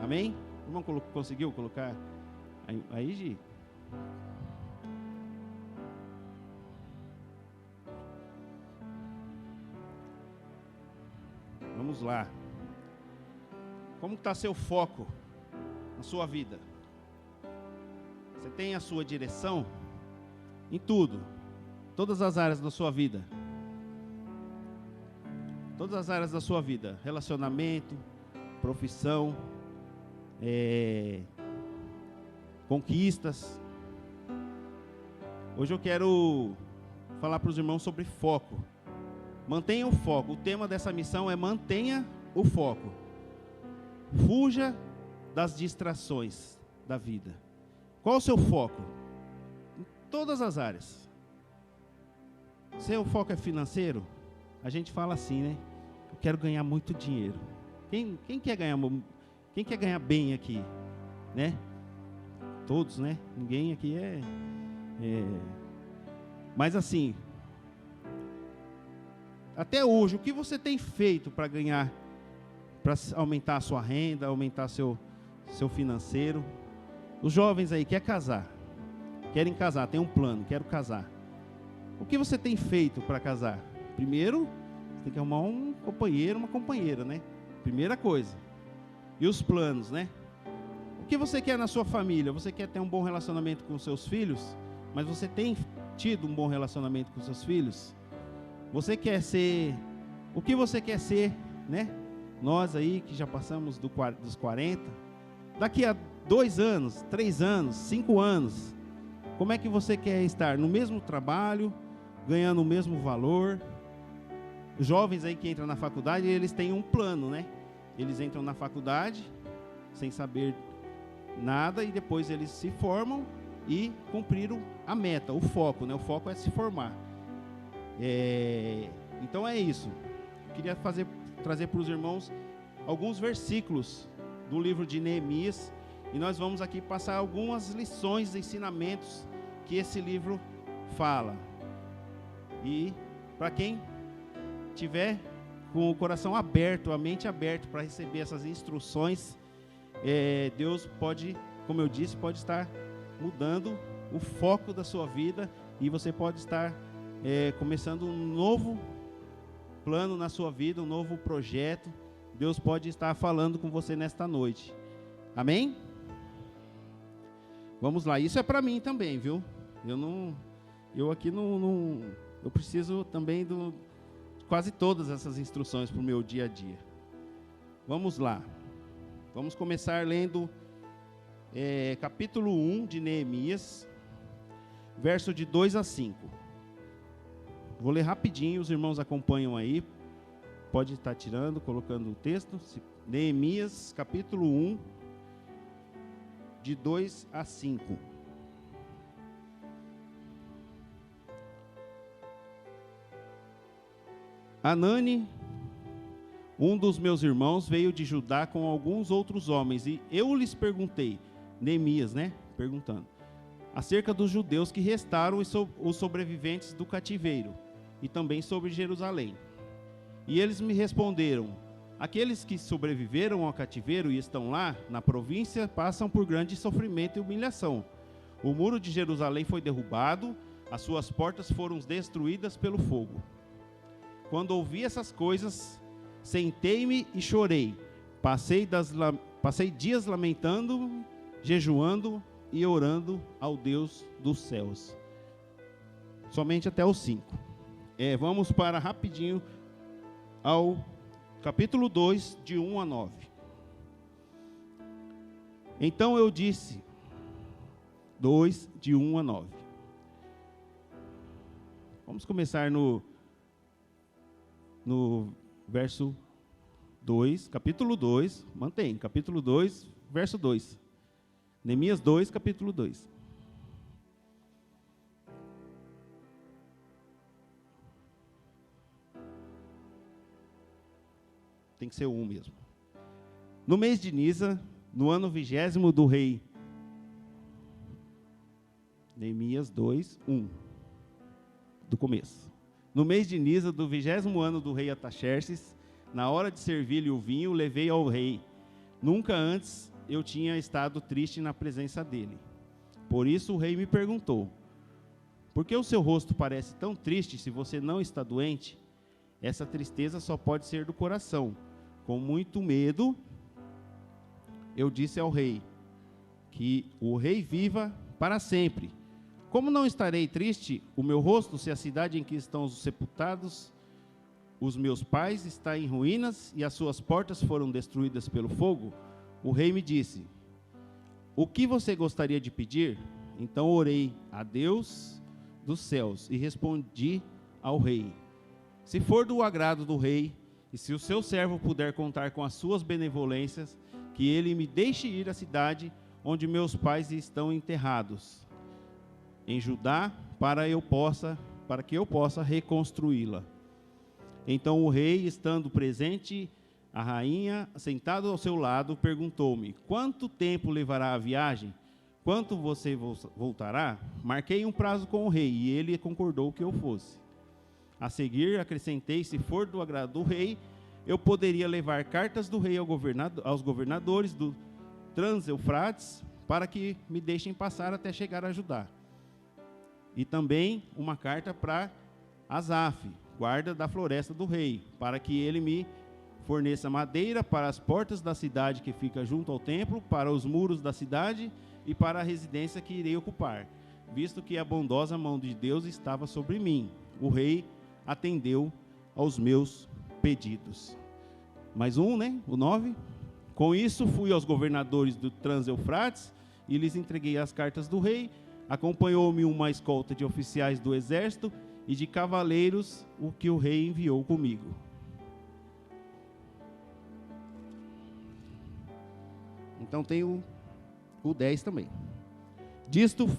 Amém? O irmão conseguiu colocar aí, Gi? Vamos lá. Como está seu foco na sua vida? Você tem a sua direção em tudo, todas as áreas da sua vida. Todas as áreas da sua vida, relacionamento, profissão, conquistas. Hoje eu quero falar para os irmãos sobre foco. Mantenha o foco. O tema dessa missão é mantenha o foco. Fuja das distrações da vida. Qual o seu foco? Em todas as áreas. Seu foco é financeiro? A gente fala assim, né? Eu quero ganhar muito dinheiro. Quem quer ganhar bem aqui? Né? Todos, né? Ninguém aqui Mas assim, até hoje, o que você tem feito para ganhar, para aumentar a sua renda, aumentar seu financeiro? Os jovens aí querem querem casar, tem um plano, quero casar. O que você tem feito para casar? Primeiro, você tem que arrumar um companheiro, uma companheira, né? Primeira coisa. E os planos, né? O que você quer na sua família? Você quer ter um bom relacionamento com os seus filhos? Mas você tem tido um bom relacionamento com os seus filhos? Você quer ser... O que você quer ser, né? Nós aí que já passamos dos 40, daqui a 2 anos, 3 anos, 5 anos, como é que você quer estar? No mesmo trabalho, ganhando o mesmo valor? Os jovens aí que entram na faculdade, eles têm um plano, né? Eles entram na faculdade sem saber nada e depois eles se formam e cumpriram a meta, o foco, né? O foco é se formar. Então é isso. Eu queria trazer para os irmãos alguns versículos do livro de Neemias e nós vamos aqui passar algumas lições, ensinamentos que esse livro fala. E para quem tiver com o coração aberto, a mente aberta para receber essas instruções, Deus pode, como eu disse, pode estar mudando o foco da sua vida e você pode estar começando um novo plano na sua vida, um novo projeto. Deus pode estar falando com você nesta noite. Amém? Vamos lá, isso é para mim também, viu? Eu preciso também de quase todas essas instruções para o meu dia a dia. Vamos lá. Vamos começar lendo capítulo 1 de Neemias, verso de 2 a 5. Vou ler rapidinho, os irmãos acompanham aí. Pode estar tirando, colocando o texto. Neemias, capítulo 1, de 2 a 5. Anani, um dos meus irmãos, veio de Judá com alguns outros homens, e eu lhes perguntei, Neemias, né? Perguntando, acerca dos judeus que restaram os sobreviventes do cativeiro, e também sobre Jerusalém. E eles me responderam, aqueles que sobreviveram ao cativeiro e estão lá, na província, passam por grande sofrimento e humilhação. O muro de Jerusalém foi derrubado, as suas portas foram destruídas pelo fogo. Quando ouvi essas coisas, sentei-me e chorei. Passei dias lamentando, jejuando e orando ao Deus dos céus. Somente até o 5. Vamos para rapidinho ao capítulo 2, de 1 a 9. Então eu disse, 2, de 1 a 9. Vamos começar no verso 2, capítulo 2, mantém, capítulo 2, verso 2. Neemias 2, capítulo 2. Tem que ser 1 mesmo. No mês de Nisa, no ano 20º do rei. Neemias 2, 1. Do começo. No mês de Nisa, do 20º ano do rei Artaxerxes, na hora de servir-lhe o vinho, levei ao rei. Nunca antes eu tinha estado triste na presença dele. Por isso o rei me perguntou: por que o seu rosto parece tão triste se você não está doente? Essa tristeza só pode ser do coração. Com muito medo, eu disse ao rei: que o rei viva para sempre. Como não estarei triste o meu rosto se a cidade em que estão os sepultados os meus pais está em ruínas e as suas portas foram destruídas pelo fogo? O rei me disse: o que você gostaria de pedir? Então orei a Deus dos céus e respondi ao rei: se for do agrado do rei, e se o seu servo puder contar com as suas benevolências, que ele me deixe ir à cidade onde meus pais estão enterrados, em Judá, para que eu possa reconstruí-la. Então o rei, estando presente, a rainha, sentada ao seu lado, perguntou-me: quanto tempo levará a viagem? Quanto você voltará? Marquei um prazo com o rei, e ele concordou que eu fosse. A seguir, acrescentei: se for do agrado do rei, eu poderia levar cartas do rei aos governadores do Trans-Eufrates, para que me deixem passar até chegar a Judá. E também uma carta para Asaf, guarda da floresta do rei, para que ele me forneça madeira para as portas da cidade que fica junto ao templo, para os muros da cidade e para a residência que irei ocupar, visto que a bondosa mão de Deus estava sobre mim. O rei atendeu aos meus pedidos. Mais um, né? O 9. Com isso, fui aos governadores do Trans-Eufrates e lhes entreguei as cartas do rei. Acompanhou-me uma escolta de oficiais do exército e de cavaleiros, o que o rei enviou comigo. Então tem o 10 também. Disto,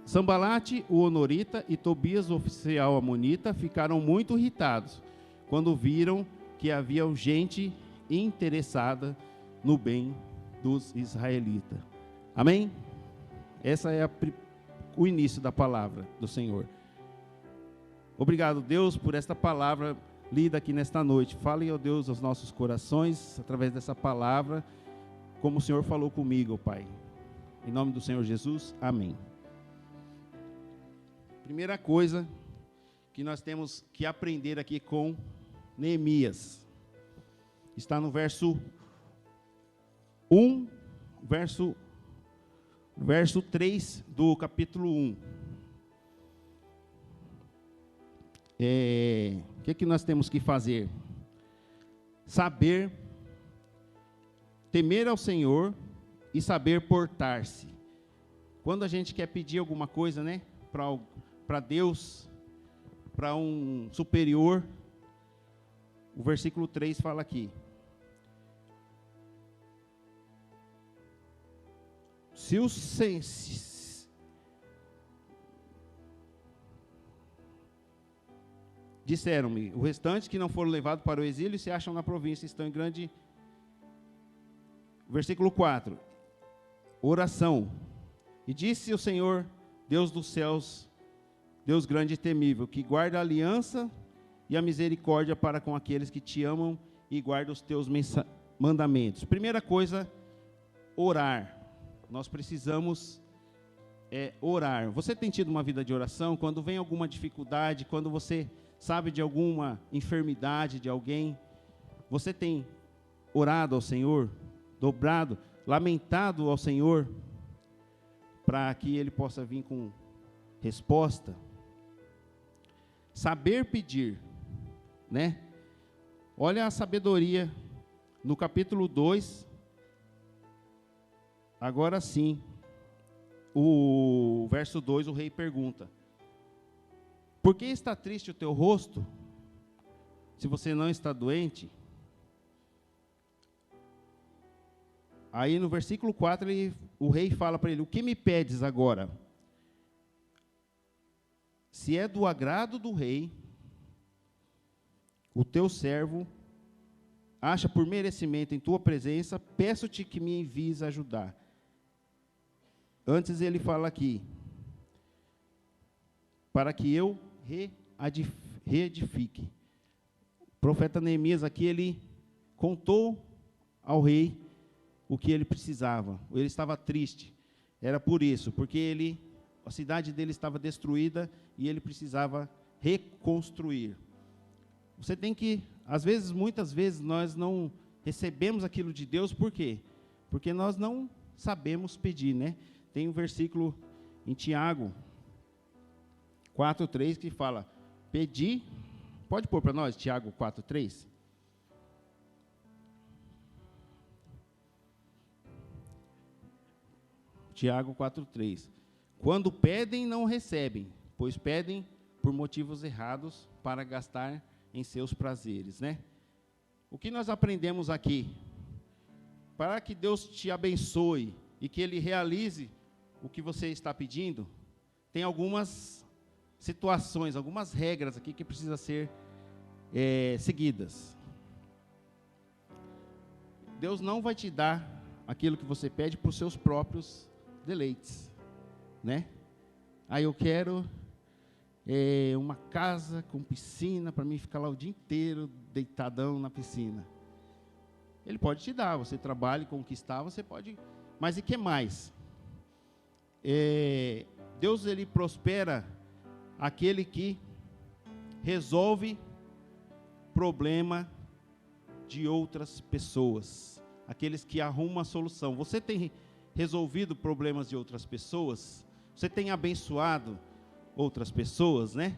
Sambalate, o honorita, e Tobias, o oficial amonita, ficaram muito irritados quando viram que havia gente interessada no bem dos israelitas. Amém? Essa é o início da palavra do Senhor. Obrigado, Deus, por esta palavra lida aqui nesta noite. Fale, ó Deus, aos nossos corações, através dessa palavra, como o Senhor falou comigo, Pai. Em nome do Senhor Jesus, amém. Primeira coisa que nós temos que aprender aqui com Neemias, está no verso 1, verso 3 do capítulo 1. O que nós temos que fazer? Saber temer ao Senhor e saber portar-se. Quando a gente quer pedir alguma coisa, né, para Deus, para um superior, o versículo 3 fala aqui: se os disseram-me, o restante que não foram levados para o exílio se acham na província, estão em grande. Versículo 4, oração. E disse o Senhor, Deus dos céus, Deus grande e temível, que guarda a aliança e a misericórdia para com aqueles que te amam e guardam os teus mandamentos. Primeira coisa, orar. Nós precisamos orar. Você tem tido uma vida de oração? Quando vem alguma dificuldade, quando você sabe de alguma enfermidade de alguém, você tem orado ao Senhor, dobrado, lamentado ao Senhor, para que Ele possa vir com resposta? Saber pedir, né? Olha a sabedoria no capítulo 2, agora sim, o verso 2, o rei pergunta: por que está triste o teu rosto, se você não está doente? Aí no versículo 4, o rei fala para ele: o que me pedes agora? Se é do agrado do rei, o teu servo acha por merecimento em tua presença, peço-te que me envies ajudar. Antes ele fala aqui: para que eu reedifique. O profeta Neemias aqui, ele contou ao rei o que ele precisava. Ele estava triste. Era por isso, porque a cidade dele estava destruída e ele precisava reconstruir. Você tem que, às vezes, muitas vezes, nós não recebemos aquilo de Deus, por quê? Porque nós não sabemos pedir, né? Tem um versículo em Tiago 4:3 que fala: pedi. Pode pôr para nós, Tiago 4:3? Tiago 4:3. Quando pedem, não recebem, pois pedem por motivos errados para gastar em seus prazeres, né? O que nós aprendemos aqui? Para que Deus te abençoe e que Ele realize o que você está pedindo, tem algumas situações, algumas regras aqui que precisam ser seguidas. Deus não vai te dar aquilo que você pede por seus próprios deleites, né? Aí eu quero uma casa com piscina para mim ficar lá o dia inteiro deitadão na piscina. Ele pode te dar, você trabalha e conquistar, você pode, mas e que mais? Deus, ele prospera aquele que resolve problema de outras pessoas, aqueles que arrumam a solução. Você tem resolvido problemas de outras pessoas? Você tem abençoado outras pessoas, né?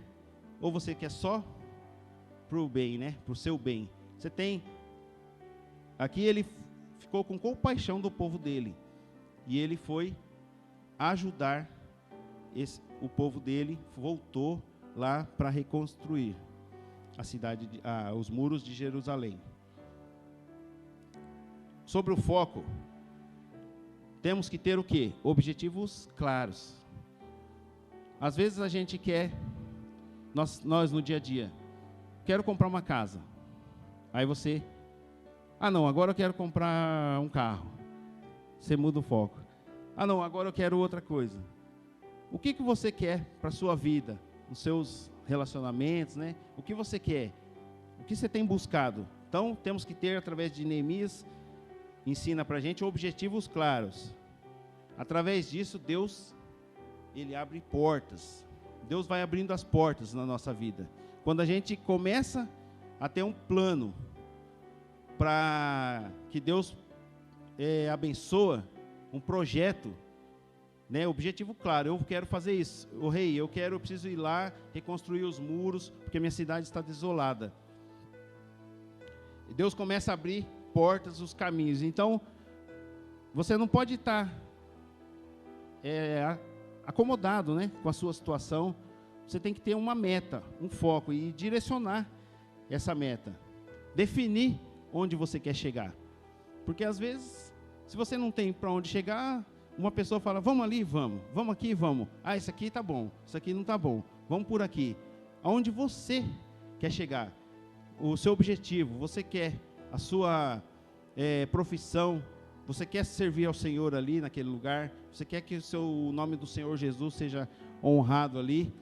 Ou você quer só para o bem, né? Para o seu bem. Você tem... Aqui ele ficou com compaixão do povo dele. E ele foi ajudar o povo dele, voltou lá para reconstruir a cidade, os muros de Jerusalém. Sobre o foco, temos que ter o quê? Objetivos claros. Às vezes a gente quer, nós no dia a dia, quero comprar uma casa. Aí você, não, agora eu quero comprar um carro. Você muda o foco. Não, agora eu quero outra coisa. O que você quer para a sua vida, nos seus relacionamentos, né? O que você quer? O que você tem buscado? Então, temos que ter, através de Neemias, ensina para a gente objetivos claros. Através disso, Deus, ele abre portas. Deus vai abrindo as portas na nossa vida. Quando a gente começa a ter um plano para que Deus abençoa, um projeto, né, objetivo claro, eu quero fazer isso, eu preciso ir lá, reconstruir os muros, porque minha cidade está desolada. E Deus começa a abrir portas, os caminhos. Então, você não pode estar acomodado, né, com a sua situação. Você tem que ter uma meta, um foco e direcionar essa meta. Definir onde você quer chegar. Porque às vezes, se você não tem para onde chegar, uma pessoa fala, vamos ali, vamos aqui, vamos. Isso aqui está bom, isso aqui não está bom, vamos por aqui. Aonde você quer chegar, o seu objetivo, você quer a sua profissão, você quer servir ao Senhor ali naquele lugar, você quer que o nome do Senhor Jesus seja honrado ali.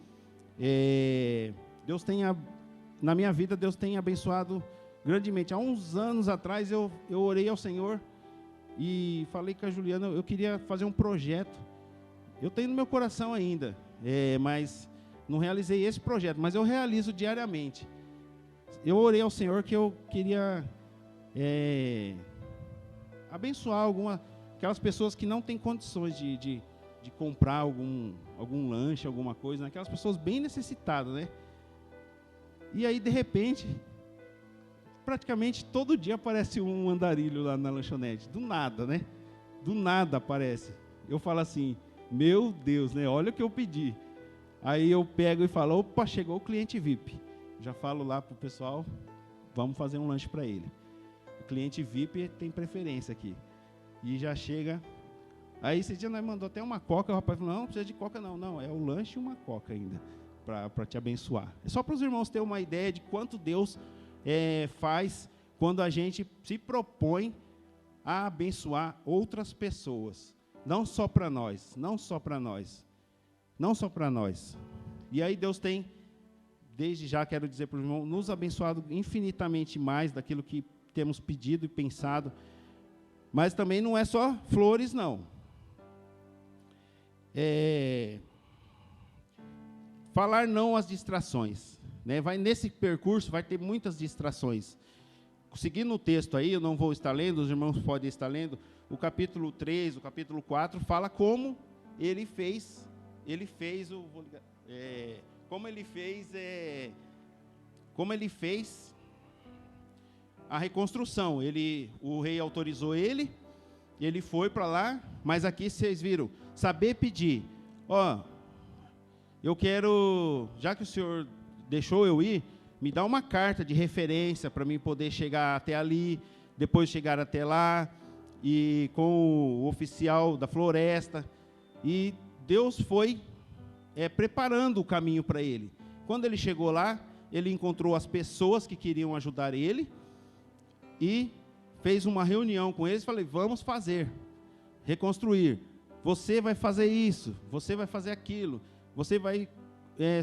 Na minha vida, Deus tem abençoado grandemente. Há uns anos atrás, eu orei ao Senhor e falei com a Juliana, eu queria fazer um projeto. Eu tenho no meu coração ainda, mas não realizei esse projeto, mas eu realizo diariamente. Eu orei ao Senhor que eu queria abençoar aquelas pessoas que não têm condições de comprar algum lanche, alguma coisa, né? Aquelas pessoas bem necessitadas, né? E aí, de repente, praticamente todo dia aparece um andarilho lá na lanchonete, do nada, né? Do nada aparece. Eu falo assim, meu Deus, né? Olha o que eu pedi. Aí eu pego e falo, opa, chegou o cliente VIP. Já falo lá pro pessoal, vamos fazer um lanche para ele. O cliente VIP tem preferência aqui. E já chega. Aí esse dia nós mandou até uma coca, o rapaz falou, não precisa de coca não, é o lanche e uma coca ainda, para te abençoar. É só para os irmãos terem uma ideia de quanto Deus faz quando a gente se propõe a abençoar outras pessoas. Não só para nós. E aí Deus tem, desde já quero dizer para os irmãos, nos abençoado infinitamente mais daquilo que temos pedido e pensado. Mas também não é só flores, não. Falar não às distrações, né? Nesse percurso vai ter muitas distrações. Seguindo o texto aí, eu não vou estar lendo, os irmãos podem estar lendo, o capítulo 3, o capítulo 4, fala como ele fez a reconstrução. O rei autorizou ele foi para lá, mas aqui vocês viram, saber pedir. Eu quero, já que o senhor deixou eu ir, me dá uma carta de referência para mim poder chegar até ali, depois chegar até lá, e com o oficial da floresta. E Deus foi preparando o caminho para ele. Quando ele chegou lá, ele encontrou as pessoas que queriam ajudar ele, e fez uma reunião com eles, falei, vamos fazer, reconstruir. Você vai fazer isso, você vai fazer aquilo, você vai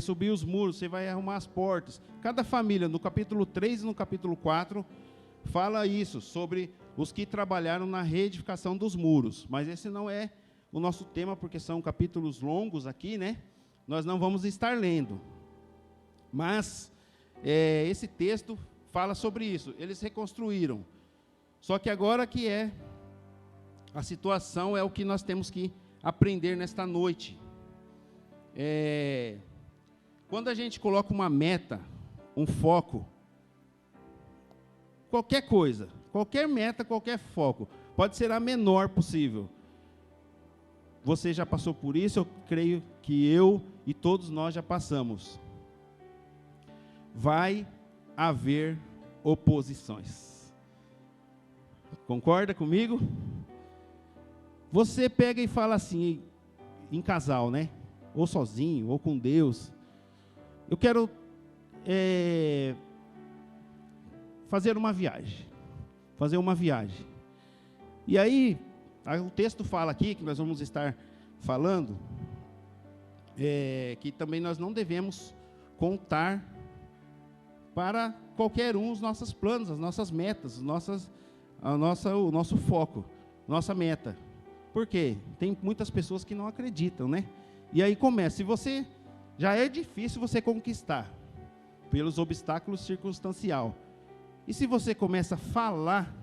subir os muros, você vai arrumar as portas. Cada família, no capítulo 3 e no capítulo 4, fala isso, sobre os que trabalharam na reedificação dos muros. Mas esse não é o nosso tema, porque são capítulos longos aqui, né? Nós não vamos estar lendo. Mas esse texto fala sobre isso. Eles reconstruíram. Só que agora a situação é o que nós temos que aprender nesta noite. Quando a gente coloca uma meta, um foco, qualquer coisa, qualquer meta, qualquer foco, pode ser a menor possível. Você já passou por isso, eu creio que eu e todos nós já passamos. Vai haver oposições. Concorda comigo? Você pega e fala assim, em casal, né? Ou sozinho, ou com Deus. Eu quero fazer uma viagem. E aí, o texto fala aqui, que nós vamos estar falando, que também nós não devemos contar para qualquer um os nossos planos, as nossas metas, o nosso foco, nossa meta. Por quê? Tem muitas pessoas que não acreditam, né? E aí começa, já é difícil você conquistar, pelos obstáculos circunstancial. E se você começa a falar,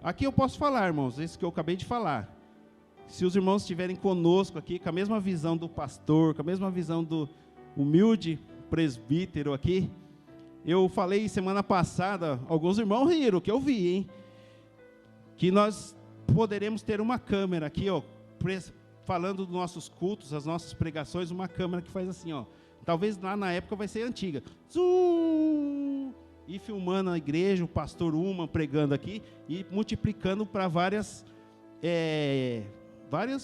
aqui eu posso falar, irmãos, isso que eu acabei de falar. Se os irmãos estiverem conosco aqui, com a mesma visão do pastor, com a mesma visão do humilde presbítero aqui, eu falei semana passada, alguns irmãos riram, que eu vi, hein? Que nós poderemos ter uma câmera aqui, falando dos nossos cultos, as nossas pregações, uma câmera que faz assim, talvez lá na época vai ser antiga, zoom, e filmando a igreja, o pastor Uma pregando aqui, e multiplicando para várias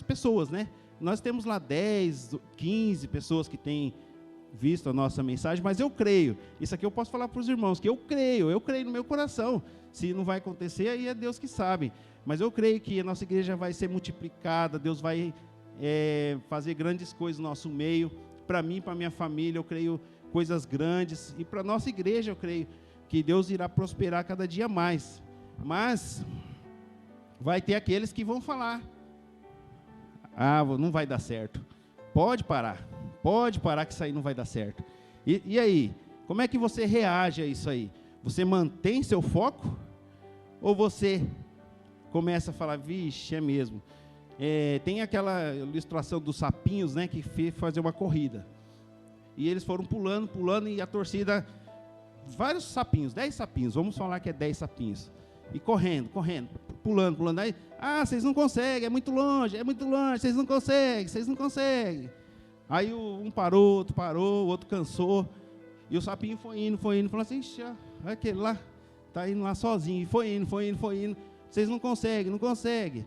pessoas, né? Nós temos lá 10, 15 pessoas que têm visto a nossa mensagem, mas eu creio, isso aqui eu posso falar para os irmãos, que eu creio no meu coração. Se não vai acontecer, aí é Deus que sabe, mas eu creio que a nossa igreja vai ser multiplicada, Deus vai fazer grandes coisas no nosso meio. Para mim, para minha família, eu creio coisas grandes, e para a nossa igreja eu creio que Deus irá prosperar cada dia mais. Mas vai ter aqueles que vão falar, não vai dar certo. Pode parar que isso aí não vai dar certo. E aí, como é que você reage a isso aí? Você mantém seu foco? Ou você começa a falar, vixe, é mesmo? Tem aquela ilustração dos sapinhos, né, que fazer uma corrida. E eles foram pulando, e a torcida, vários sapinhos, 10 sapinhos, vamos falar que é 10 sapinhos. E correndo, pulando. Aí, vocês não conseguem, é muito longe, vocês não conseguem. Aí um parou, outro parou, o outro cansou. E o sapinho foi indo, falou assim, aquele lá, está indo lá sozinho. E foi indo. Vocês não conseguem.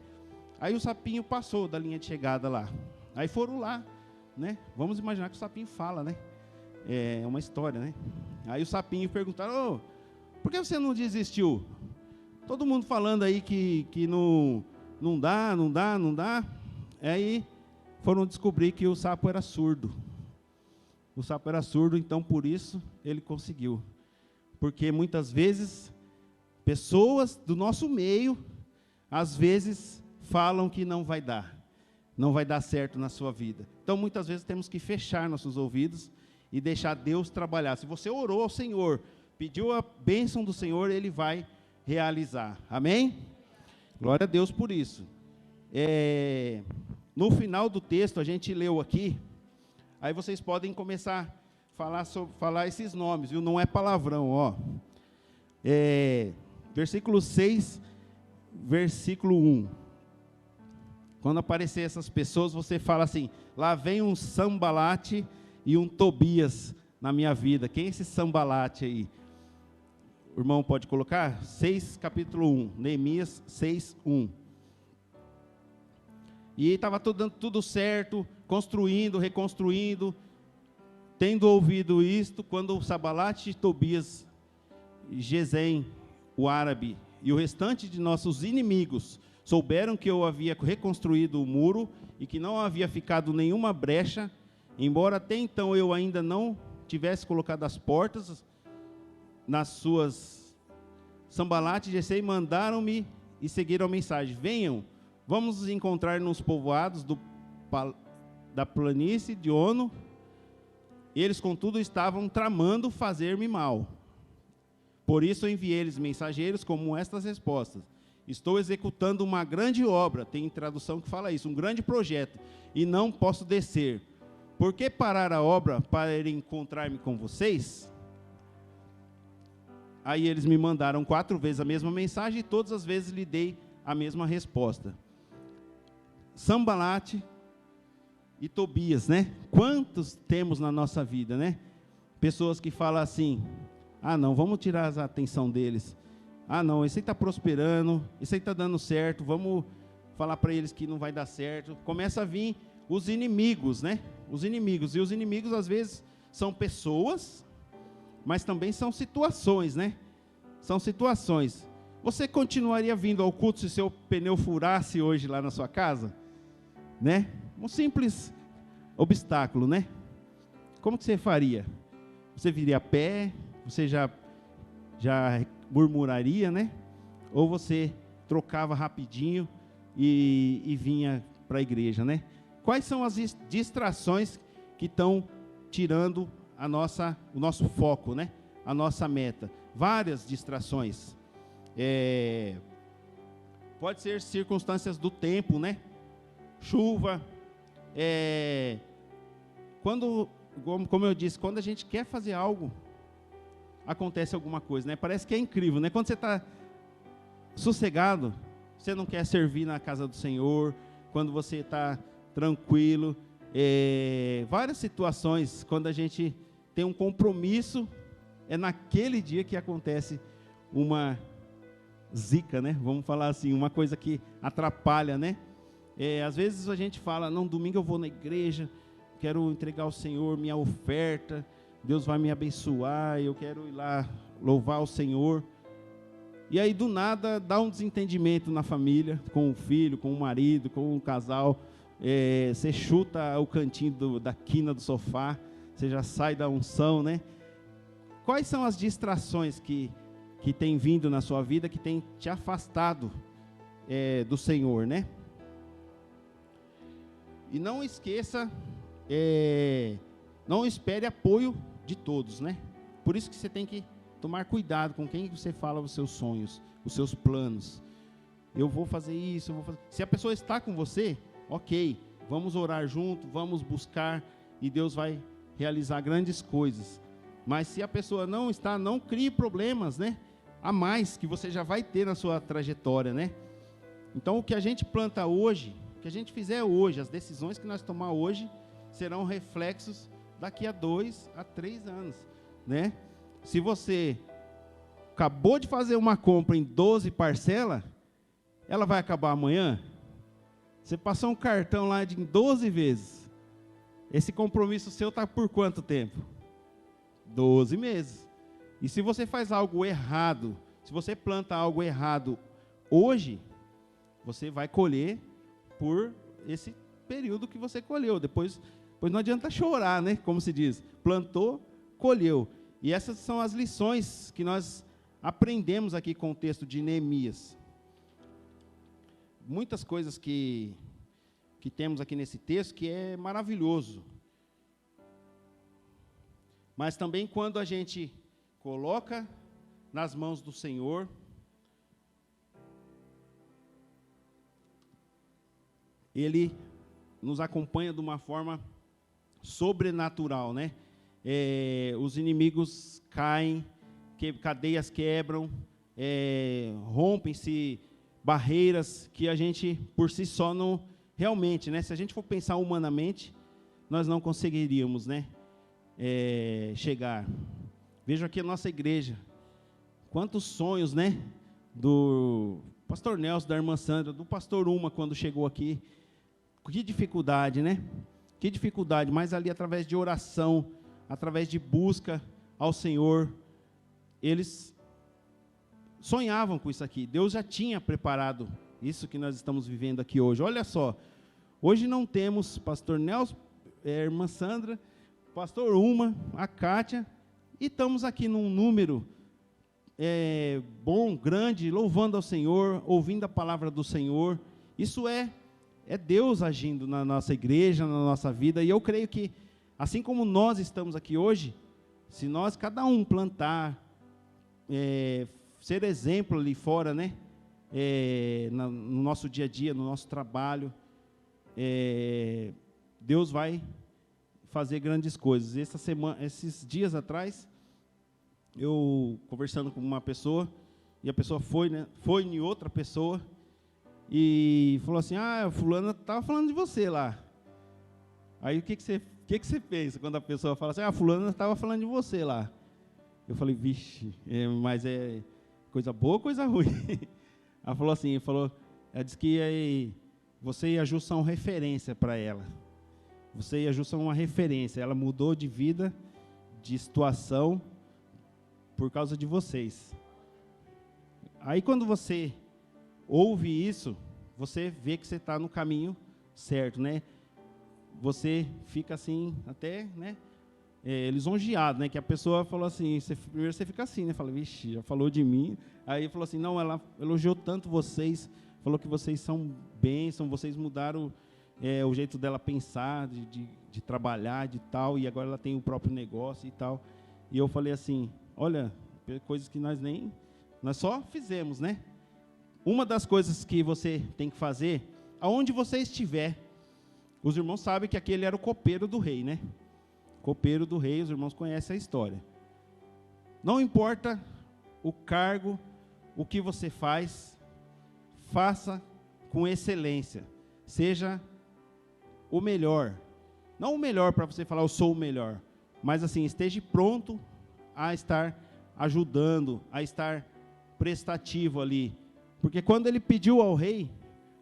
Aí o sapinho passou da linha de chegada lá. Aí foram lá, né? Vamos imaginar que o sapinho fala, né? É uma história, né? Aí o sapinho perguntaram, por que você não desistiu? Todo mundo falando aí que não dá. Aí foram descobrir que o sapo era surdo. Então por isso ele conseguiu. Porque muitas vezes Pessoas do nosso meio, às vezes, falam que não vai dar certo na sua vida. Então, muitas vezes, temos que fechar nossos ouvidos e deixar Deus trabalhar. Se você orou ao Senhor, pediu a bênção do Senhor, Ele vai realizar. Amém? Glória a Deus por isso. No final do texto, a gente leu aqui, aí vocês podem começar a falar esses nomes, viu? Não é palavrão, ó. Versículo 6, versículo 1. Quando aparecer essas pessoas, você fala assim: lá vem um Sambalate e um Tobias na minha vida. Quem é esse Sambalate aí? O irmão pode colocar? 6, capítulo 1, Neemias 6, 1. E estava dando tudo certo, construindo, reconstruindo, tendo ouvido isto, quando o Sambalate, Tobias, Gesem, o árabe, e o restante de nossos inimigos souberam que eu havia reconstruído o muro e que não havia ficado nenhuma brecha, embora até então eu ainda não tivesse colocado as portas nas suas. Sambalate e Gesem mandaram-me e seguiram a mensagem: venham, vamos nos encontrar nos povoados da planície de Ono. Eles, contudo, estavam tramando fazer-me mal. Por isso eu enviei-lhes mensageiros como estas respostas: estou executando uma grande obra, tem tradução que fala isso, um grande projeto, e não posso descer. Por que parar a obra para encontrar-me com vocês? Aí eles me mandaram 4 vezes a mesma mensagem, e todas as vezes lhe dei a mesma resposta. Sambalate e Tobias, né? Quantos temos na nossa vida, né? Pessoas que falam assim: ah, não, vamos tirar a atenção deles. Ah, não, esse aí está prosperando, esse aí está dando certo, vamos falar para eles que não vai dar certo. Começa a vir os inimigos, né? Os inimigos. E os inimigos, às vezes, são pessoas, mas também são situações, né? São situações. Você continuaria vindo ao culto se seu pneu furasse hoje lá na sua casa? Né? Um simples obstáculo, né? Como que você faria? Você viria a pé? Você já murmuraria, né? Ou você trocava rapidinho e vinha para a igreja, né? Quais são as distrações que estão tirando o nosso foco, né? A nossa meta? Várias distrações. Pode ser circunstâncias do tempo, né? Chuva. Como eu disse, quando a gente quer fazer algo, acontece alguma coisa, né? Parece que é incrível, né? Quando você está sossegado, você não quer servir na casa do Senhor, quando você está tranquilo, várias situações, quando a gente tem um compromisso, é naquele dia que acontece uma zica, né? Vamos falar assim, uma coisa que atrapalha, né? Às vezes a gente fala: não, domingo eu vou na igreja, quero entregar ao Senhor minha oferta, Deus vai me abençoar, eu quero ir lá louvar o Senhor. E aí do nada dá um desentendimento na família, com o filho, com o marido, com o casal. Você chuta o cantinho da quina do sofá, você já sai da unção, né? Quais são as distrações que tem vindo na sua vida, que tem te afastado do Senhor, né? E não esqueça, não espere apoio de todos, né? Por isso que você tem que tomar cuidado com quem você fala os seus sonhos, os seus planos. Eu vou fazer isso, eu vou fazer. Se a pessoa está com você, ok, vamos orar junto, vamos buscar, e Deus vai realizar grandes coisas. Mas se a pessoa não está, não crie problemas, né? A mais que você já vai ter na sua trajetória, né? Então, o que a gente planta hoje, o que a gente fizer hoje, as decisões que nós tomar hoje, serão reflexos daqui a 2 a 3 anos, né? Se você acabou de fazer uma compra em 12 parcelas, ela vai acabar amanhã? Você passou um cartão lá em 12 vezes. Esse compromisso seu está por quanto tempo? 12 meses. E se você faz algo errado, se você planta algo errado hoje, você vai colher por esse período que você colheu. Depois não adianta chorar, né? Como se diz, plantou, colheu. E essas são as lições que nós aprendemos aqui com o texto de Neemias? Muitas coisas que temos aqui nesse texto que é maravilhoso. Mas também quando a gente coloca nas mãos do Senhor, Ele nos acompanha de uma forma sobrenatural, né? Os inimigos caem, cadeias quebram, rompem-se barreiras que a gente, por si só, não... Realmente, né? Se a gente for pensar humanamente, nós não conseguiríamos, né? Chegar. Vejo aqui a nossa igreja. Quantos sonhos, né? Do pastor Nelson, da irmã Sandra, do pastor Uma, quando chegou aqui. Que dificuldade, né? Que dificuldade, mas ali através de oração, através de busca ao Senhor, eles sonhavam com isso aqui. Deus já tinha preparado isso que nós estamos vivendo aqui hoje. Olha só, hoje não temos pastor Nelson, irmã Sandra, pastor Uma, a Kátia, e estamos aqui num número bom, grande, louvando ao Senhor, ouvindo a palavra do Senhor. Isso é Deus agindo na nossa igreja, na nossa vida, e eu creio que, assim como nós estamos aqui hoje, se nós, cada um, plantar, ser exemplo ali fora, né? No nosso dia a dia, no nosso trabalho, Deus vai fazer grandes coisas. Esses dias atrás, eu conversando com uma pessoa, e a pessoa foi em outra pessoa, e falou assim, fulana estava falando de você lá. Aí o que você pensa quando a pessoa fala assim, fulana estava falando de você lá? Eu falei, vixe, mas é coisa boa ou coisa ruim? Ela falou assim, ela disse que você e a Ju são referência para ela. Você e a Ju são uma referência. Ela mudou de vida, de situação, por causa de vocês. Aí quando você ouve isso, você vê que você está no caminho certo, né? Você fica assim, até, né? Lisonjeado, né? Que a pessoa falou assim, primeiro você fica assim, né? Fala, vixe, já falou de mim. Aí falou assim, não, ela elogiou tanto vocês, falou que vocês são bênção, vocês mudaram o jeito dela pensar, de trabalhar, de tal, e agora ela tem o próprio negócio e tal. E eu falei assim, olha, coisas que nós só fizemos, né? Uma das coisas que você tem que fazer, aonde você estiver, os irmãos sabem que aquele era o copeiro do rei, né? Copeiro do rei, os irmãos conhecem a história. Não importa o cargo, o que você faz, faça com excelência. Seja o melhor. Não o melhor para você falar, eu sou o melhor. Mas assim, esteja pronto a estar ajudando, a estar prestativo ali. Porque quando ele pediu ao rei,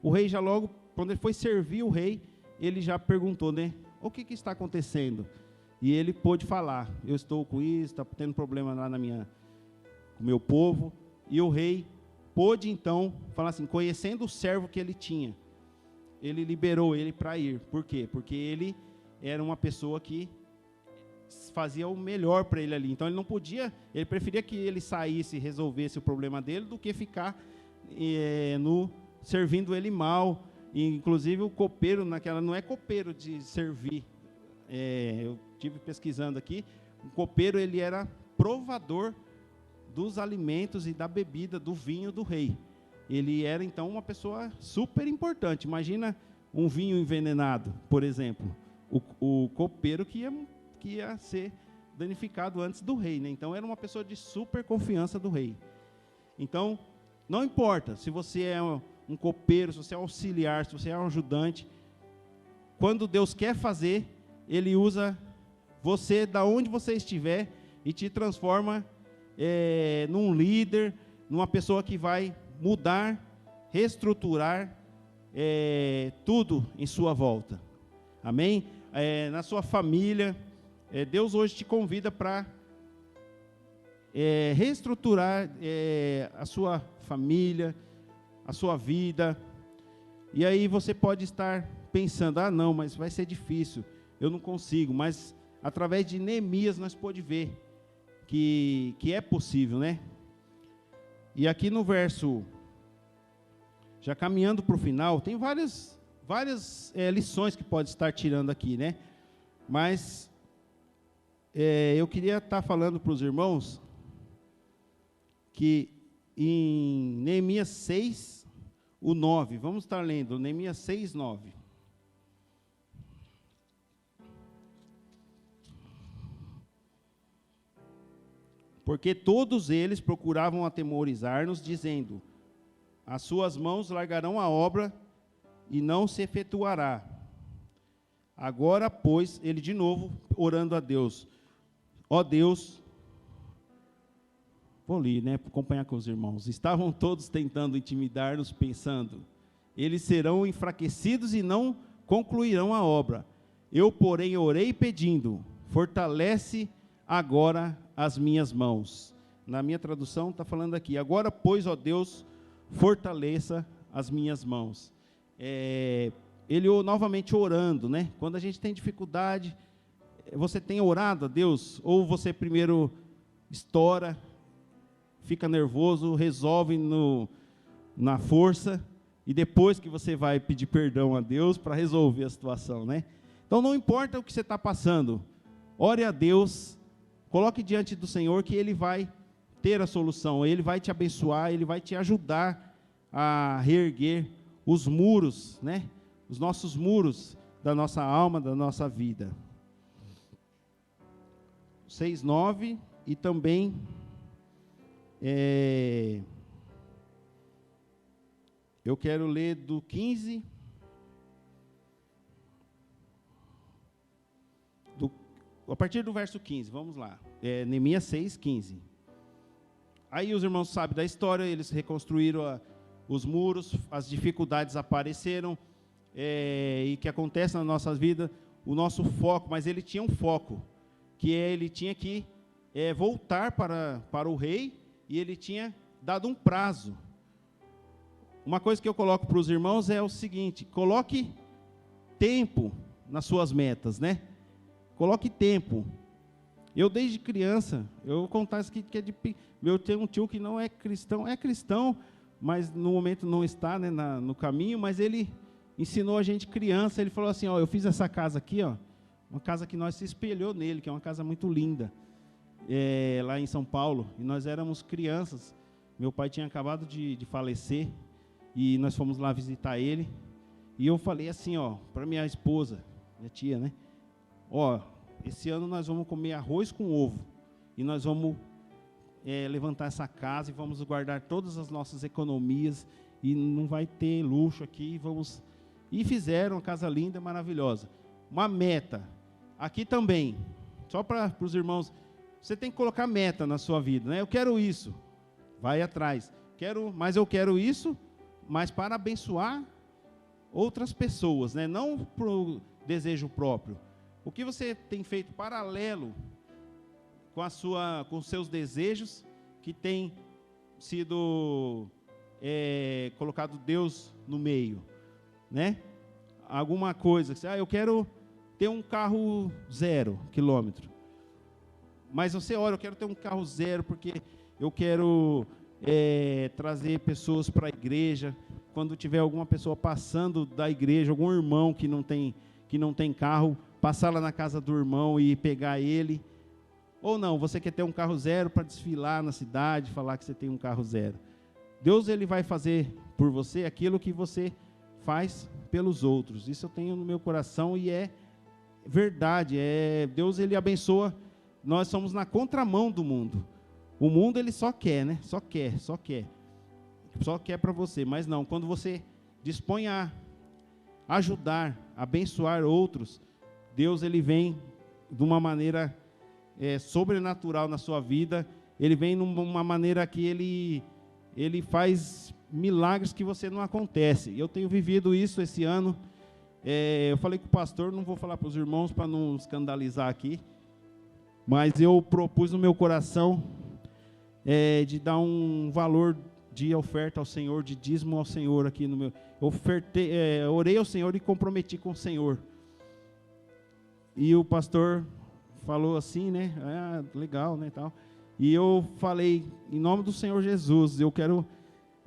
o rei já logo, quando ele foi servir o rei, ele já perguntou, né? O que está acontecendo? E ele pôde falar, eu estou com isso, está tendo problema lá com o meu povo. E o rei pôde então falar assim, conhecendo o servo que ele tinha, ele liberou ele para ir. Por quê? Porque ele era uma pessoa que fazia o melhor para ele ali. Então ele não podia, ele preferia que ele saísse e resolvesse o problema dele do que ficar servindo ele mal. E, inclusive o copeiro não é copeiro de servir. Eu estive pesquisando aqui, o copeiro ele era provador dos alimentos e da bebida, do vinho do rei. Ele era então uma pessoa super importante. Imagina um vinho envenenado, por exemplo, o copeiro que ia ser danificado antes do rei, né? Então era uma pessoa de super confiança do rei. Então não importa se você é um copeiro, se você é auxiliar, se você é um ajudante, quando Deus quer fazer, Ele usa você da onde você estiver e te transforma num líder, numa pessoa que vai mudar, reestruturar tudo em sua volta. Amém? Na sua família, Deus hoje te convida para reestruturar a sua família, a sua vida. E aí você pode estar pensando, não, mas vai ser difícil, eu não consigo. Mas através de Neemias nós podemos ver que é possível, né? E aqui no verso, já caminhando para o final, tem várias lições que pode estar tirando aqui, né? Mas eu queria estar falando para os irmãos que em Neemias 6, o 9, vamos estar lendo Neemias 6, 9. Porque todos eles procuravam atemorizar-nos, dizendo: as suas mãos largarão a obra e não se efetuará. Agora, pois, ele de novo, orando a Deus: ó Deus, vou ler, né, para acompanhar com os irmãos. Estavam todos tentando intimidar-nos, pensando: eles serão enfraquecidos e não concluirão a obra. Eu, porém, orei pedindo: fortalece agora as minhas mãos. Na minha tradução está falando aqui: agora, pois, ó Deus, fortaleça as minhas mãos. Ele novamente orando, né? Quando a gente tem dificuldade, você tem orado a Deus? Ou você primeiro estoura, fica nervoso, resolve na força, e depois que você vai pedir perdão a Deus para resolver a situação, né? Então não importa o que você está passando, ore a Deus, coloque diante do Senhor que Ele vai ter a solução, Ele vai te abençoar, Ele vai te ajudar a reerguer os muros, né? Os nossos muros da nossa alma, da nossa vida. 6:9 e também eu quero ler do 15 a partir do verso 15, vamos lá. Neemias 6:15. Aí os irmãos sabem da história, eles reconstruíram os muros, as dificuldades apareceram, e que acontece na nossa vida, o nosso foco, mas ele tinha um foco, que ele tinha que voltar para o rei, e ele tinha dado um prazo. Uma coisa que eu coloco para os irmãos é o seguinte: coloque tempo nas suas metas, né? Coloque tempo. Eu desde criança, eu vou contar isso aqui, que eu tenho um tio que não é cristão, mas no momento não está, né, no caminho, mas ele ensinou a gente criança. Ele falou assim: ó, eu fiz essa casa aqui, ó, uma casa que nós se espelhou nele, que é uma casa muito linda, lá em São Paulo, e nós éramos crianças, meu pai tinha acabado de falecer, e nós fomos lá visitar ele, e eu falei assim, ó, para minha esposa, minha tia, né, ó, esse ano nós vamos comer arroz com ovo, e nós vamos levantar essa casa, e vamos guardar todas as nossas economias, e não vai ter luxo aqui, e fizeram uma casa linda, maravilhosa. Uma meta, aqui também, só para os irmãos, você tem que colocar meta na sua vida, né? Eu quero isso, vai atrás, mas eu quero isso, mas para abençoar outras pessoas, né? Não para o desejo próprio. O que você tem feito paralelo com os seus desejos, que tem sido colocado Deus no meio, né? Alguma coisa, eu quero ter um carro 0 quilômetro, mas você olha, eu quero ter um carro 0 porque eu quero trazer pessoas para a igreja. Quando tiver alguma pessoa passando da igreja, algum irmão que não tem carro, passar lá na casa do irmão e pegar ele. Ou não, você quer ter um carro 0 para desfilar na cidade, falar que você tem um carro 0. Deus, ele vai fazer por você aquilo que você faz pelos outros. Isso eu tenho no meu coração e é verdade. Deus, ele abençoa. Nós somos na contramão do mundo. O mundo, ele só quer, né? Só quer para você. Mas não, quando você dispõe a ajudar, abençoar outros, Deus, ele vem de uma maneira sobrenatural na sua vida. Ele vem numa maneira que ele faz milagres que você não acontece. Eu tenho vivido isso esse ano. Eu falei com o pastor, não vou falar para os irmãos para não escandalizar aqui, mas eu propus no meu coração de dar um valor de oferta ao Senhor, de dízimo ao Senhor aqui no meu. Orei ao Senhor e comprometi com o Senhor. E o pastor falou assim, né? Legal, né, tal. E eu falei, em nome do Senhor Jesus, eu quero,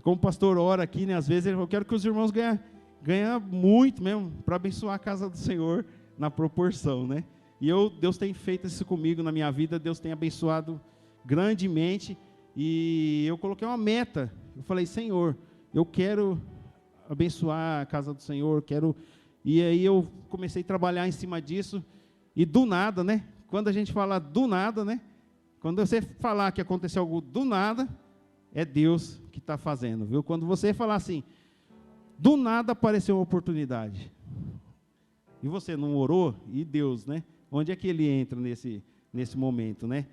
como o pastor ora aqui, né, às vezes eu quero que os irmãos ganhem muito mesmo, para abençoar a casa do Senhor na proporção, né? E Deus tem feito isso comigo na minha vida, Deus tem abençoado grandemente, e eu coloquei uma meta, eu falei, Senhor, eu quero abençoar a casa do Senhor, e aí eu comecei a trabalhar em cima disso, e do nada, né? Quando a gente fala do nada, né? Quando você falar que aconteceu algo do nada, é Deus que está fazendo, viu? Quando você falar assim, do nada apareceu uma oportunidade, e você não orou, e Deus, né? Onde é que Ele entra nesse momento, né?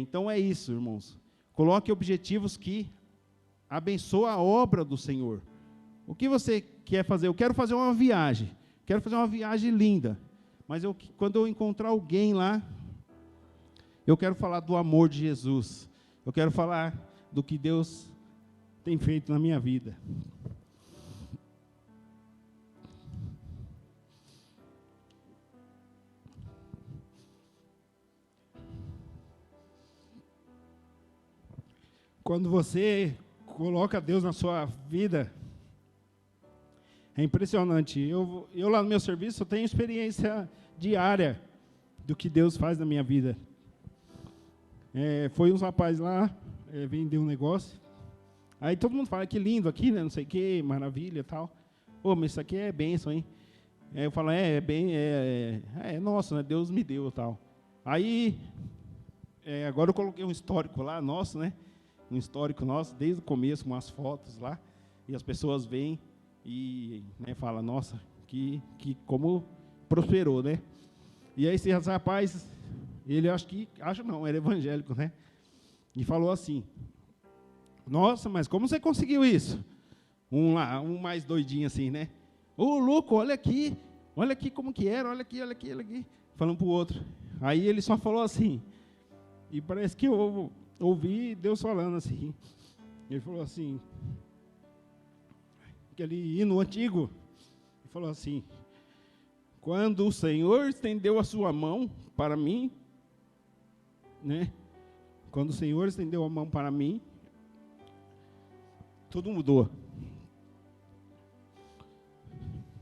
Então é isso, irmãos. Coloque objetivos que abençoam a obra do Senhor. O que você quer fazer? Eu quero fazer uma viagem. Quero fazer uma viagem linda. Mas quando eu encontrar alguém lá, eu quero falar do amor de Jesus. Eu quero falar do que Deus tem feito na minha vida. Quando você coloca Deus na sua vida, é impressionante. Eu lá no meu serviço, eu tenho experiência diária do que Deus faz na minha vida. Foi uns rapazes lá, vender um negócio. Aí todo mundo fala que lindo aqui, né? Não sei o que, maravilha e tal. Mas isso aqui é bênção, hein? Eu falo, é nosso, né? Deus me deu e tal. Aí, agora eu coloquei um histórico lá, nosso, né? Um histórico nosso, desde o começo, com as fotos lá. E as pessoas vêm e, né, falam, nossa, como prosperou, né? E aí esse rapaz, ele era evangélico, né? E falou assim, nossa, mas como você conseguiu isso? Um mais doidinho assim, né? Louco, olha aqui como que era, olha aqui. Falando para o outro. Aí ele só falou assim, e parece que eu ouvi Deus falando assim. Ele falou assim, aquele hino antigo, ele falou assim, quando o Senhor estendeu a sua mão para mim, né? Quando o Senhor estendeu a mão para mim, tudo mudou.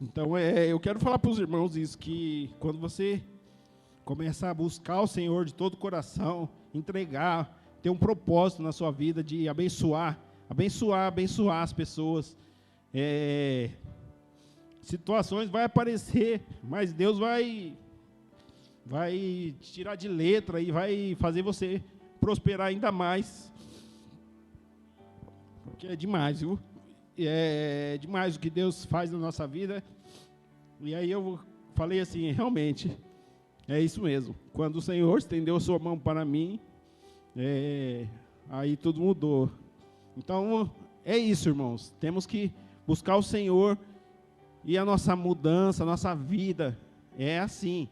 Então, eu quero falar para os irmãos isso, que quando você começar a buscar o Senhor de todo o coração, entregar, ter um propósito na sua vida de abençoar as pessoas, situações vai aparecer, mas Deus vai tirar de letra e vai fazer você prosperar ainda mais, porque é demais, viu? É demais o que Deus faz na nossa vida. E aí eu falei assim, realmente, é isso mesmo. Quando o Senhor estendeu a sua mão para mim, aí tudo mudou. Então, é isso, irmãos. Temos que buscar o Senhor, e a nossa mudança, a nossa vida é assim.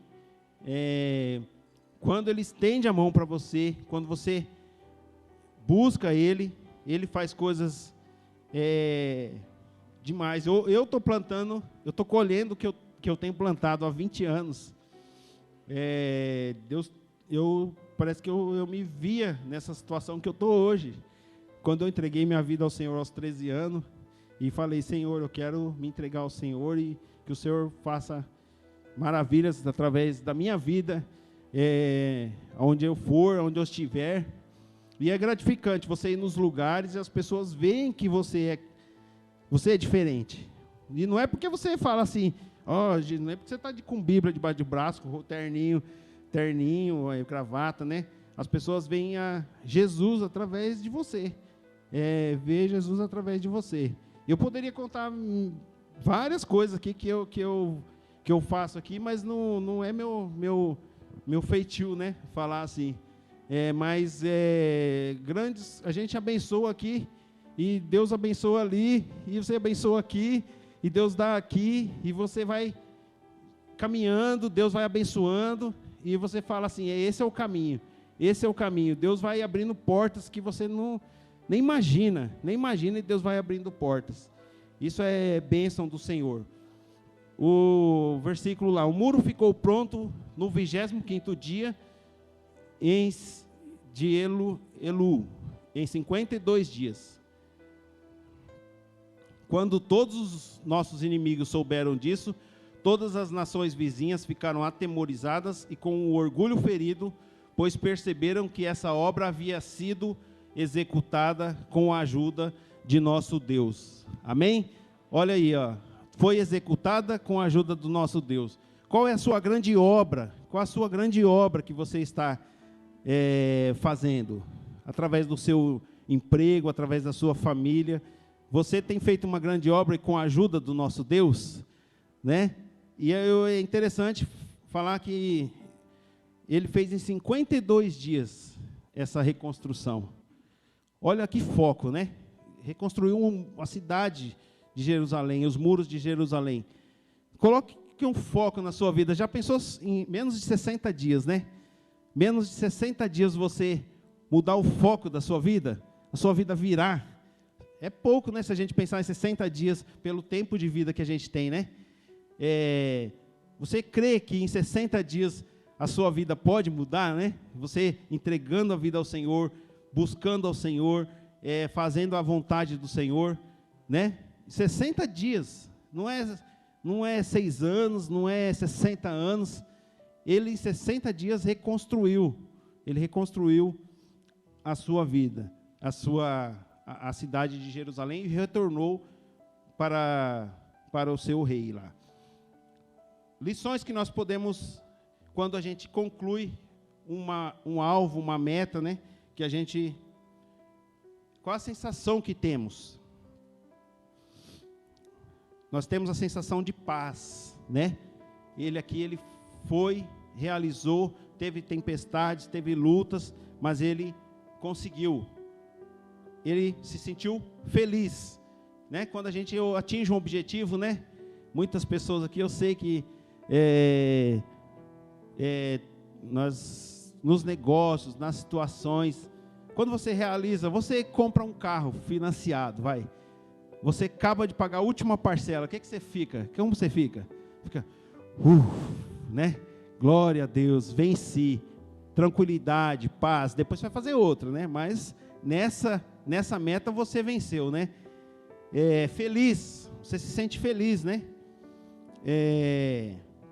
Quando Ele estende a mão para você, quando você busca Ele, Ele faz coisas demais. Eu estou plantando, eu estou colhendo o que eu tenho plantado há 20 anos. Parece que eu me via nessa situação que eu estou hoje. Quando eu entreguei minha vida ao Senhor aos 13 anos, e falei, Senhor, eu quero me entregar ao Senhor, e que o Senhor faça maravilhas através da minha vida, onde eu for, onde eu estiver. E é gratificante você ir nos lugares e as pessoas veem que você é diferente. E não é porque você fala assim, não é porque você está com Bíblia debaixo do braço, com terninho, gravata, né? As pessoas veem a Jesus através de você. Vê Jesus através de você. Eu poderia contar várias coisas aqui que eu faço aqui, mas não é meu feitio, né? Falar assim. Mas grandes, a gente abençoa aqui, e Deus abençoa ali, e você abençoa aqui, e Deus dá aqui, e você vai caminhando, Deus vai abençoando, e você fala assim, esse é o caminho, Deus vai abrindo portas que você nem imagina, e Deus vai abrindo portas. Isso é bênção do Senhor. O versículo lá, o muro ficou pronto no 25º dia, de Elu, em 52 dias. Quando todos os nossos inimigos souberam disso, todas as nações vizinhas ficaram atemorizadas e com o orgulho ferido, pois perceberam que essa obra havia sido executada com a ajuda de nosso Deus. Amém? Olha aí, ó. Foi executada com a ajuda do nosso Deus. Qual é a sua grande obra? Qual a sua grande obra que você está fazendo? Através do seu emprego, através da sua família. Você tem feito uma grande obra com a ajuda do nosso Deus, né? E é interessante falar que ele fez em 52 dias essa reconstrução. Olha que foco, né? Reconstruiu a cidade de Jerusalém, os muros de Jerusalém. Coloque um foco na sua vida. Já pensou em menos de 60 dias, né? Menos de 60 dias você mudar o foco da sua vida, a sua vida virar. É pouco, né, se a gente pensar em 60 dias pelo tempo de vida que a gente tem, né? Você crê que em 60 dias a sua vida pode mudar, né? Você entregando a vida ao Senhor, buscando ao Senhor, fazendo a vontade do Senhor, né? 60 dias, não é 6 anos, não é 60 anos. Ele em 60 dias reconstruiu a sua vida, a cidade de Jerusalém, e retornou para o seu rei lá. Lições que nós podemos, quando a gente conclui um alvo, uma meta, né? Qual a sensação que temos? Nós temos a sensação de paz, né? Ele foi, realizou, teve tempestades, teve lutas, mas ele conseguiu. Ele se sentiu feliz, né? Quando a gente atinge um objetivo, né? Muitas pessoas aqui, eu sei que nós, nos negócios, nas situações, quando você realiza, você compra um carro financiado, você acaba de pagar a última parcela, o que você fica? Como você fica? Fica, né? Glória a Deus, venci, tranquilidade, paz. Depois você vai fazer outra, né? Mas nessa meta você venceu, né? Feliz, você se sente feliz, né?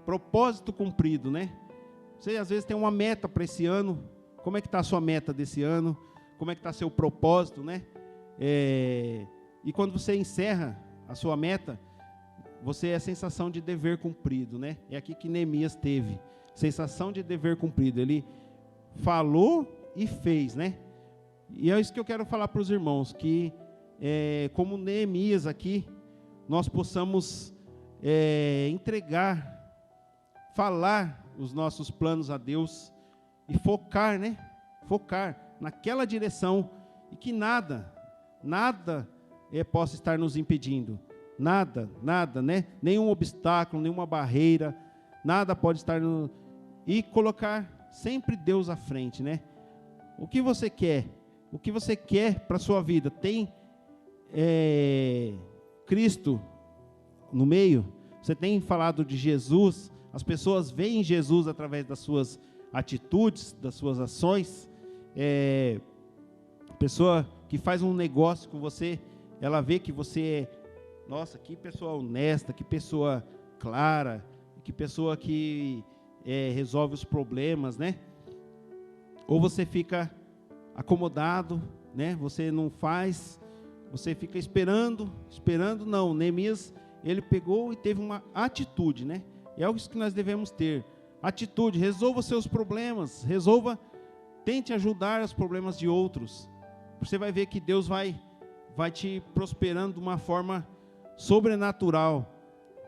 Propósito cumprido, né? Você às vezes tem uma meta para esse ano. Como é que está a sua meta desse ano? Como é que está seu propósito, né? E quando você encerra a sua meta, você é a sensação de dever cumprido, né? É aqui que Neemias teve, sensação de dever cumprido. Ele falou e fez, né? E é isso que eu quero falar para os irmãos, que como Neemias aqui, nós possamos entregar, falar os nossos planos a Deus e focar, né? Focar naquela direção, e que nada possa estar nos impedindo. Nada, né? Nenhum obstáculo, nenhuma barreira, nada pode estar e colocar sempre Deus à frente, né? O que você quer? O que você quer para a sua vida? Tem Cristo no meio? Você tem falado de Jesus? As pessoas veem Jesus através das suas atitudes, das suas ações. Pessoa que faz um negócio com você, ela vê que você nossa, que pessoa honesta, que pessoa clara, que pessoa que resolve os problemas, né? Ou você fica acomodado, né? Você não faz, você fica esperando não. Neemias, ele pegou e teve uma atitude, né? E é isso que nós devemos ter, atitude. Resolva seus problemas, tente ajudar os problemas de outros. Você vai ver que Deus vai te prosperando de uma forma sobrenatural.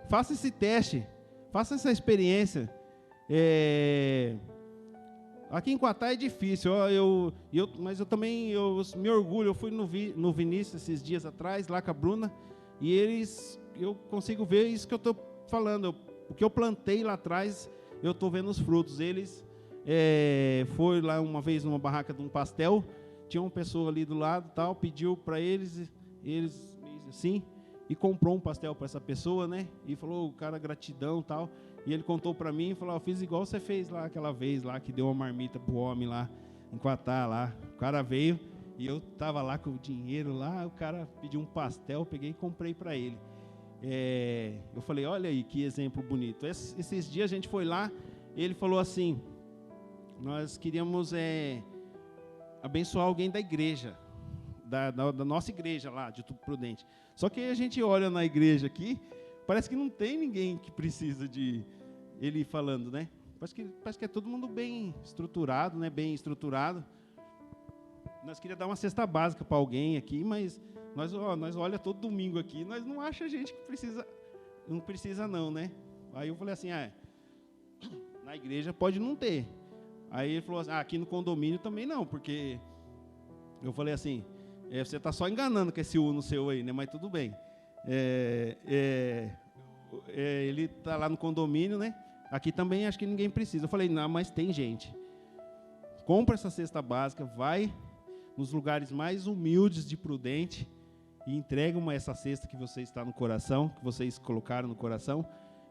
Faça esse teste, faça essa experiência. Aqui em Quatá é difícil, mas eu também me orgulho. Eu fui no Vinícius esses dias atrás, lá com a Bruna, e eu consigo ver isso que eu estou falando. O que eu plantei lá atrás, eu estou vendo os frutos. Eles foi lá uma vez numa barraca de um pastel, tinha uma pessoa ali do lado, tal, pediu para eles assim, e comprou um pastel para essa pessoa, né? E falou, cara, gratidão, tal. E ele contou para mim e falou, eu fiz igual você fez lá aquela vez lá, que deu uma marmita pro homem lá. em Quatá lá. O cara veio e eu estava lá com o dinheiro lá, o cara pediu um pastel, eu peguei e comprei para ele. Eu falei, olha aí que exemplo bonito. Esses dias a gente foi lá, ele falou assim, nós queríamos abençoar alguém da igreja, da nossa igreja lá, de Tudo Prudente. Só que a gente olha na igreja aqui, parece que não tem ninguém que precisa de ele falando, né? Parece que é todo mundo bem estruturado, né? Bem estruturado. Nós queríamos dar uma cesta básica para alguém aqui, mas nós olha todo domingo aqui, nós não acha gente que precisa não, né? Aí eu falei assim, na igreja pode não ter. Aí ele falou assim, aqui no condomínio também não, porque eu falei assim, você está só enganando com esse Uno seu aí, né? Mas tudo bem. Ele está lá no condomínio, né? Aqui também acho que ninguém precisa. Eu falei, não, mas tem gente. Compra essa cesta básica, vai nos lugares mais humildes de Prudente e entrega essa cesta que você está no coração, que vocês colocaram no coração,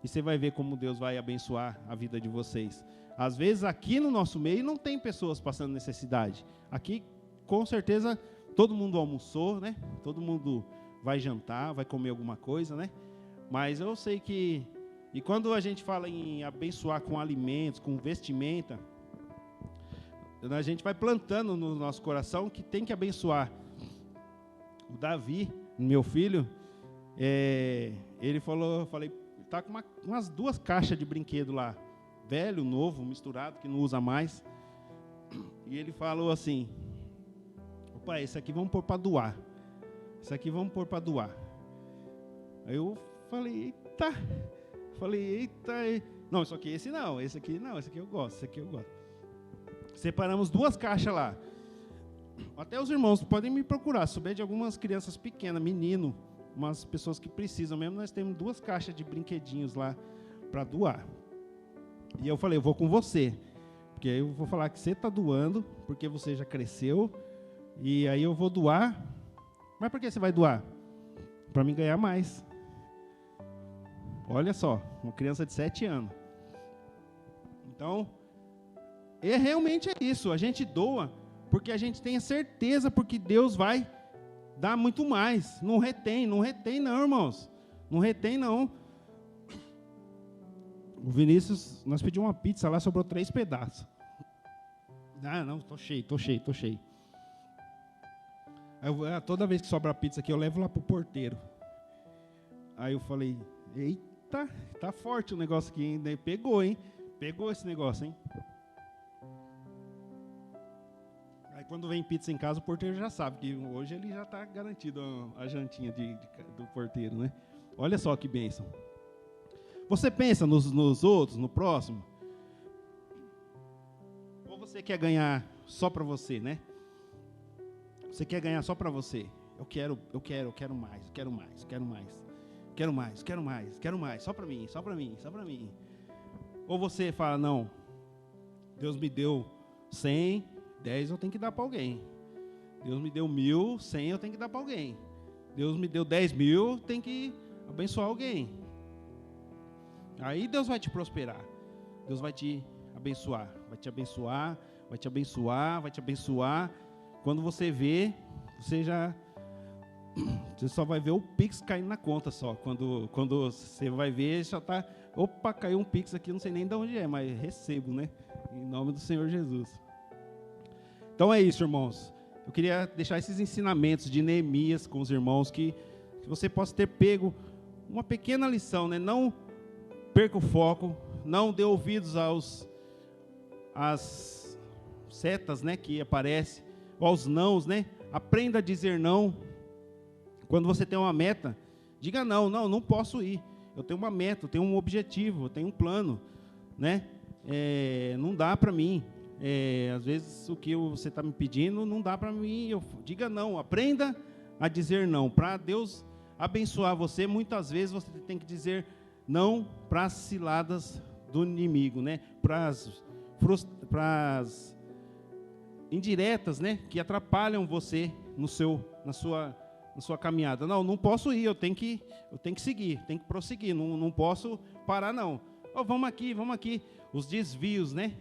e você vai ver como Deus vai abençoar a vida de vocês. Às vezes aqui no nosso meio não tem pessoas passando necessidade. Aqui, com certeza, todo mundo almoçou, né? Todo mundo vai jantar, vai comer alguma coisa, né? Mas eu sei que... E quando a gente fala em abençoar com alimentos, com vestimenta, a gente vai plantando no nosso coração que tem que abençoar. O Davi, meu filho, ele falou, eu falei, está com umas 2 caixas de brinquedo lá, velho, novo, misturado, que não usa mais. E ele falou assim, opa, esse aqui vamos pôr para doar. Esse aqui vamos pôr para doar. Aí eu falei, eita. Não, só que esse não, esse aqui eu gosto, esse aqui eu gosto. Separamos 2 caixas lá. Até os irmãos podem me procurar. Se souber de algumas crianças pequenas, menino, umas pessoas que precisam mesmo, nós temos 2 caixas de brinquedinhos lá para doar. E eu falei, eu vou com você. Porque aí eu vou falar que você está doando, porque você já cresceu. E aí eu vou doar. Mas por que você vai doar? Para mim ganhar mais. Olha só, uma criança de 7 anos. Então... realmente é isso, a gente doa porque a gente tem a certeza, porque Deus vai dar muito mais. Não retém não, irmãos. Não retém não. O Vinícius, nós pedimos uma pizza lá, sobrou 3 pedaços. Não, tô cheio. Aí toda vez que sobra pizza aqui, eu levo lá pro porteiro. Aí eu falei, eita, tá forte o negócio aqui, hein? Pegou, hein? Pegou esse negócio, hein? Quando vem pizza em casa, o porteiro já sabe que hoje ele já está garantido a jantinha do porteiro, né? Olha só que bênção. Você pensa nos outros, no próximo? Ou você quer ganhar só para você, né? Você quer ganhar só para você? Eu quero mais, só para mim. Ou você fala, não, Deus me deu 100, 10 eu tenho que dar para alguém. Deus me deu 1.000, 100 eu tenho que dar para alguém. Deus me deu 10.000, tem que abençoar alguém. Aí Deus vai te prosperar. Deus vai te abençoar. Vai te abençoar. Quando você vê, você só vai ver o Pix caindo na conta só. Quando você vai ver, já está... Opa, caiu um Pix aqui, não sei nem de onde é, mas recebo, né? Em nome do Senhor Jesus. Então é isso, irmãos. Eu queria deixar esses ensinamentos de Neemias com os irmãos, que você possa ter pego uma pequena lição, né? Não perca o foco, não dê ouvidos às setas, né, que aparecem, ou aos nãos, né? Aprenda a dizer não. Quando você tem uma meta, diga não posso ir. Eu tenho uma meta, eu tenho um objetivo, eu tenho um plano, né? Não dá para mim. Às vezes o que você está me pedindo não dá para mim. Diga não, aprenda a dizer não. Para Deus abençoar você, muitas vezes você tem que dizer não para as ciladas do inimigo, né? Para as indiretas, né? Que atrapalham você na sua caminhada. Não posso ir, eu tenho que seguir, tenho que prosseguir, não posso parar não. Vamos aqui. Os desvios, né?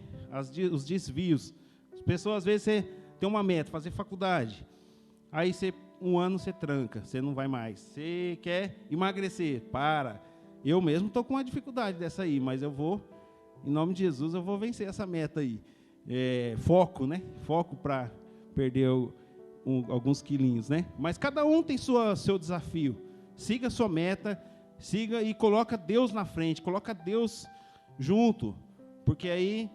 Os desvios. Pessoas, às vezes, você tem uma meta, fazer faculdade. Aí, um ano você tranca, você não vai mais. Você quer emagrecer, para. Eu mesmo estou com uma dificuldade dessa aí, mas eu vou, em nome de Jesus, eu vou vencer essa meta aí. Foco, né? Foco para perder alguns quilinhos, né? Mas cada um tem seu desafio. Siga a sua meta, siga e coloca Deus na frente, coloca Deus junto, porque aí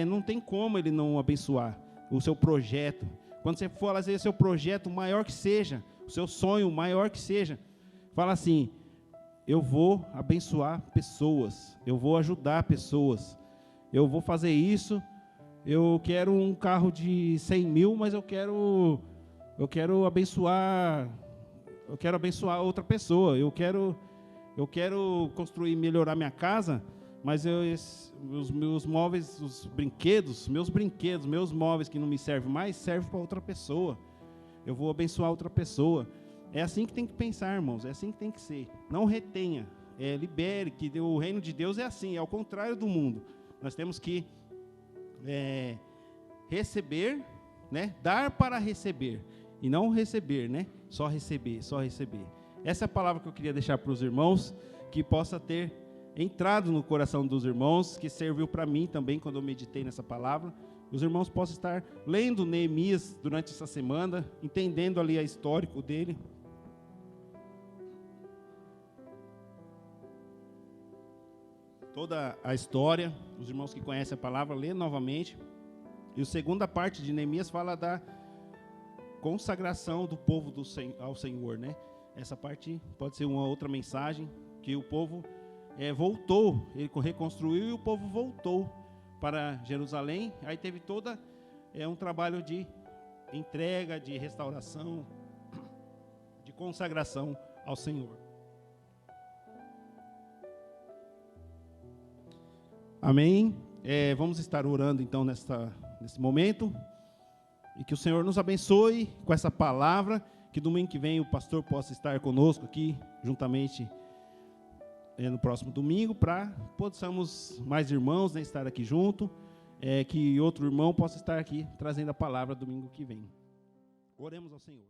não tem como Ele não abençoar o seu projeto. Quando você for fazer seu projeto, maior que seja, o seu sonho, maior que seja, fala assim: eu vou abençoar pessoas, eu vou ajudar pessoas, eu vou fazer isso. Eu quero um carro de 100 mil, mas eu quero abençoar outra pessoa. Eu quero construir, melhorar minha casa, mas os meus móveis, meus móveis que não me servem mais, servem para outra pessoa. Eu vou abençoar outra pessoa. É assim que tem que pensar, irmãos, é assim que tem que ser. Não retenha, libere, que o reino de Deus é assim, é ao contrário do mundo. Nós temos que receber, né? Dar para receber, e não receber, né? Só receber, só receber. Essa é a palavra que eu queria deixar para os irmãos, que possa ter entrado no coração dos irmãos, que serviu para mim também quando eu meditei nessa palavra. Os irmãos possam estar lendo Neemias durante essa semana, entendendo ali a histórico dele. Toda a história, os irmãos que conhecem a palavra, lê novamente. E a segunda parte de Neemias fala da consagração do povo ao Senhor, né? Essa parte pode ser uma outra mensagem, que o povo voltou, ele reconstruiu e o povo voltou para Jerusalém. Aí teve toda um trabalho de entrega, de restauração, de consagração ao Senhor. Amém? Vamos estar orando então nesse momento, e que o Senhor nos abençoe com essa palavra, que domingo que vem o pastor possa estar conosco aqui, juntamente no próximo domingo, para possamos mais irmãos, né, estar aqui junto, que outro irmão possa estar aqui trazendo a palavra domingo que vem. Oremos ao Senhor.